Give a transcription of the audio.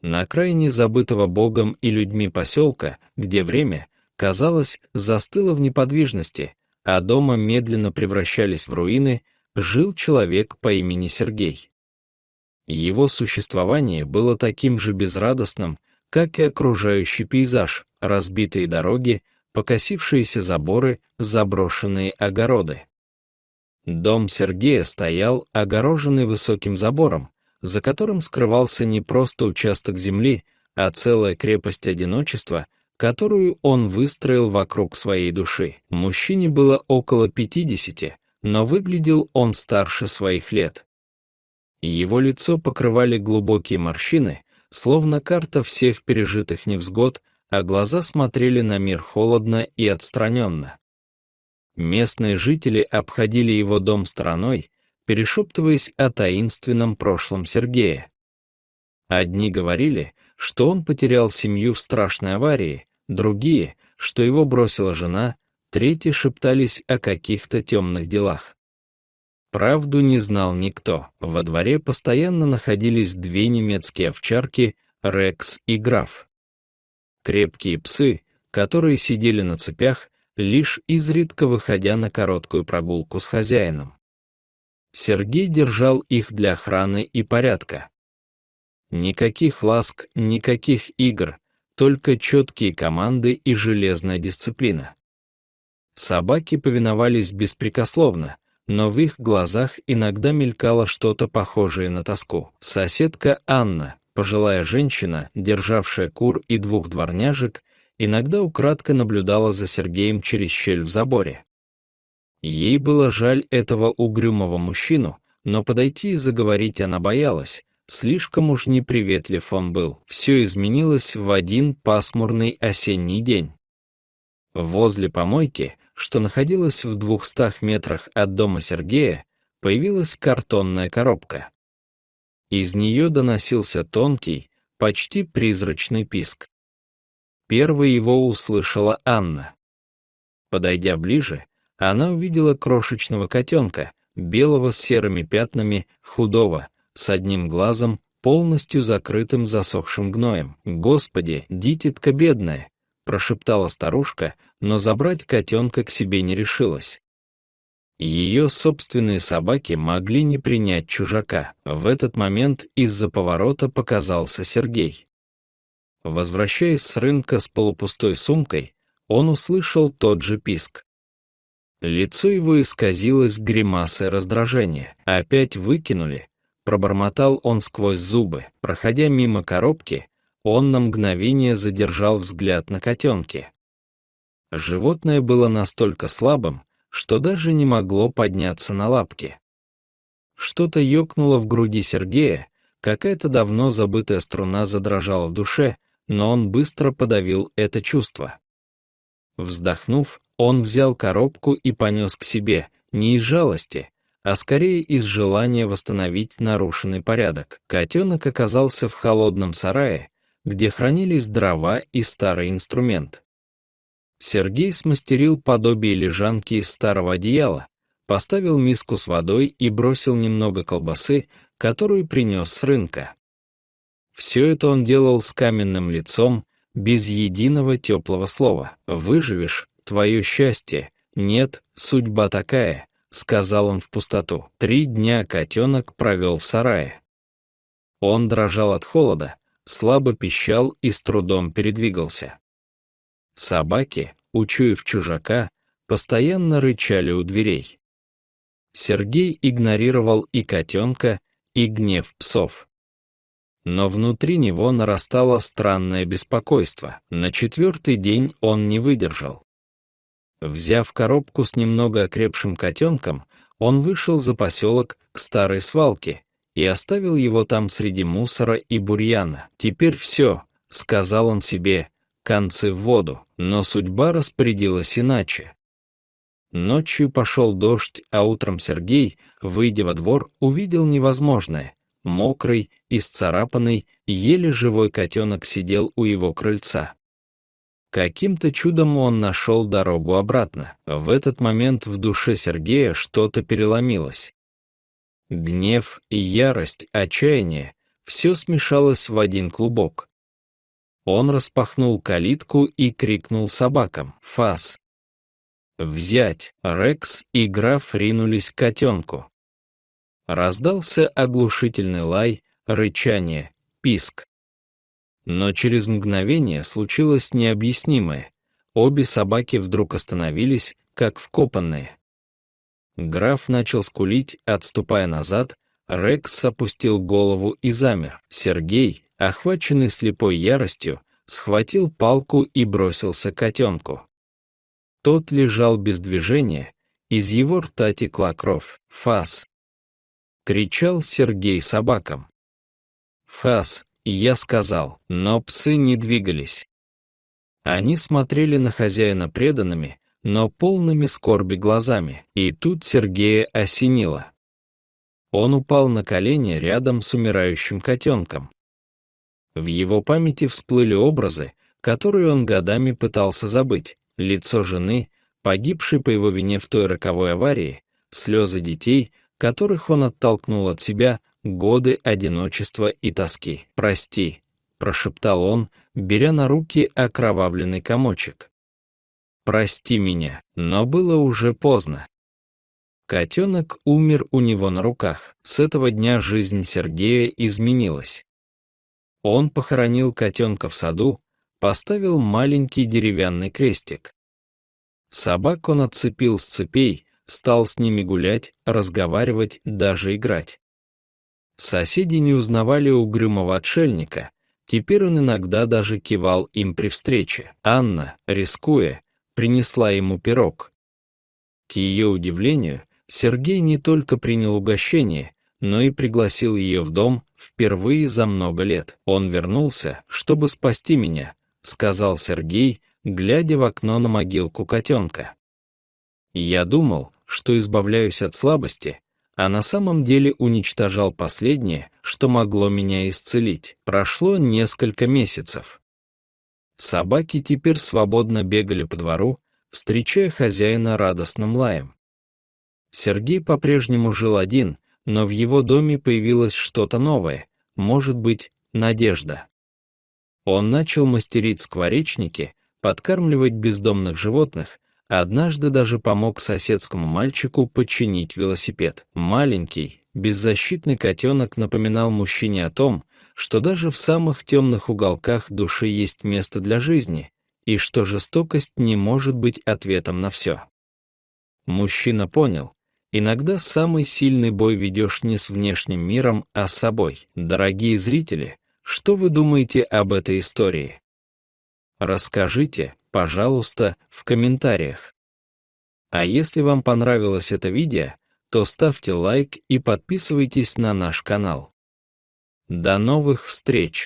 На окраине забытого Богом и людьми поселка, где время, казалось, застыло в неподвижности, а дома медленно превращались в руины, жил человек по имени Сергей. Его существование было таким же безрадостным, как и окружающий пейзаж, разбитые дороги, покосившиеся заборы, заброшенные огороды. Дом Сергея стоял огороженный высоким забором, за которым скрывался не просто участок земли, а целая крепость одиночества, которую он выстроил вокруг своей души. Мужчине было около 50, но выглядел он старше своих лет. Его лицо покрывали глубокие морщины, словно карта всех пережитых невзгод, а глаза смотрели на мир холодно и отстраненно. Местные жители обходили его дом стороной, перешептываясь о таинственном прошлом Сергея. Одни говорили, что он потерял семью в страшной аварии, другие, что его бросила жена, третьи шептались о каких-то темных делах. Правду не знал никто. Во дворе постоянно находились две немецкие овчарки, Рекс и Граф. Крепкие псы, которые сидели на цепях, лишь изредка выходя на короткую прогулку с хозяином. Сергей держал их для охраны и порядка. Никаких ласк, никаких игр, только четкие команды и железная дисциплина. Собаки повиновались беспрекословно, но в их глазах иногда мелькало что-то похожее на тоску. Соседка Анна, пожилая женщина, державшая кур и двух дворняжек, иногда украдкой наблюдала за Сергеем через щель в заборе. Ей было жаль этого угрюмого мужчину, но подойти и заговорить она боялась, слишком уж неприветлив он был. Все изменилось в один пасмурный осенний день. Возле помойки, что находилась в 200 метрах от дома Сергея, появилась картонная коробка. Из нее доносился тонкий, почти призрачный писк. Первой его услышала Анна. Подойдя ближе, она увидела крошечного котенка, белого с серыми пятнами, худого, с одним глазом, полностью закрытым засохшим гноем. «Господи, дитятка бедная!» — прошептала старушка, но забрать котенка к себе не решилась. Ее собственные собаки могли не принять чужака. В этот момент из-за поворота показался Сергей. Возвращаясь с рынка с полупустой сумкой, он услышал тот же писк. Лицо его исказилось гримасой раздражения. «Опять выкинули», — пробормотал он сквозь зубы. Проходя мимо коробки, он на мгновение задержал взгляд на котенке. Животное было настолько слабым, что даже не могло подняться на лапки. Что-то ёкнуло в груди Сергея, какая-то давно забытая струна задрожала в душе, но он быстро подавил это чувство. Вздохнув, он взял коробку и понес к себе, не из жалости, а скорее из желания восстановить нарушенный порядок. Котенок оказался в холодном сарае, где хранились дрова и старый инструмент. Сергей смастерил подобие лежанки из старого одеяла, поставил миску с водой и бросил немного колбасы, которую принес с рынка. Все это он делал с каменным лицом, без единого теплого слова. «Выживешь, твое счастье, нет, судьба такая», — сказал он в пустоту. 3 дня котенок провел в сарае. Он дрожал от холода, слабо пищал и с трудом передвигался. Собаки, учуяв чужака, постоянно рычали у дверей. Сергей игнорировал и котенка, и гнев псов. Но внутри него нарастало странное беспокойство. На 4-й день он не выдержал. Взяв коробку с немного окрепшим котенком, он вышел за поселок к старой свалке и оставил его там среди мусора и бурьяна. «Теперь все», — сказал он себе, — «концы в воду». Но судьба распорядилась иначе. Ночью пошел дождь, а утром Сергей, выйдя во двор, увидел невозможное. Мокрый, исцарапанный, еле живой котенок сидел у его крыльца. Каким-то чудом он нашел дорогу обратно. В этот момент в душе Сергея что-то переломилось. Гнев и ярость, отчаяние — все смешалось в один клубок. Он распахнул калитку и крикнул собакам: «Фас! Взять!» Рекс и граф ринулись к котенку. Раздался оглушительный лай, рычание, писк. Но через мгновение случилось необъяснимое. Обе собаки вдруг остановились, как вкопанные. Граф начал скулить, отступая назад. Рекс опустил голову и замер. Сергей, охваченный слепой яростью, схватил палку и бросился к котенку. Тот лежал без движения, из его рта текла кровь. «Фас!» — кричал Сергей собакам. «Фас!» — я сказал, но псы не двигались. Они смотрели на хозяина преданными, но полными скорби глазами, и тут Сергея осенило. Он упал на колени рядом с умирающим котенком. В его памяти всплыли образы, которые он годами пытался забыть: лицо жены, погибшей по его вине в той роковой аварии, слезы детей, которых он оттолкнул от себя, годы одиночества и тоски. «Прости», — прошептал он, беря на руки окровавленный комочек. «Прости меня», но было уже поздно. Котенок умер у него на руках. С этого дня жизнь Сергея изменилась. Он похоронил котенка в саду, поставил маленький деревянный крестик. Собак он отцепил с цепей, стал с ними гулять, разговаривать, даже играть. Соседи не узнавали угрюмого отшельника, теперь он иногда даже кивал им при встрече. Анна, рискуя, принесла ему пирог. К ее удивлению, Сергей не только принял угощение, но и пригласил ее в дом впервые за много лет. «Он вернулся, чтобы спасти меня», — сказал Сергей, глядя в окно на могилку котенка. «Я думал, что избавляюсь от слабости, а на самом деле уничтожал последнее, что могло меня исцелить. Прошло несколько месяцев. Собаки теперь свободно бегали по двору, встречая хозяина радостным лаем. Сергей по-прежнему жил один, но в его доме появилось что-то новое, может быть, надежда. Он начал мастерить скворечники, подкармливать бездомных животных, однажды даже помог соседскому мальчику починить велосипед. Маленький, беззащитный котенок напоминал мужчине о том, что даже в самых темных уголках души есть место для жизни, и что жестокость не может быть ответом на все. Мужчина понял: иногда самый сильный бой ведешь не с внешним миром, а с собой. Дорогие зрители, что вы думаете об этой истории? Расскажите, пожалуйста, в комментариях. А если вам понравилось это видео, то ставьте лайк и подписывайтесь на наш канал. До новых встреч!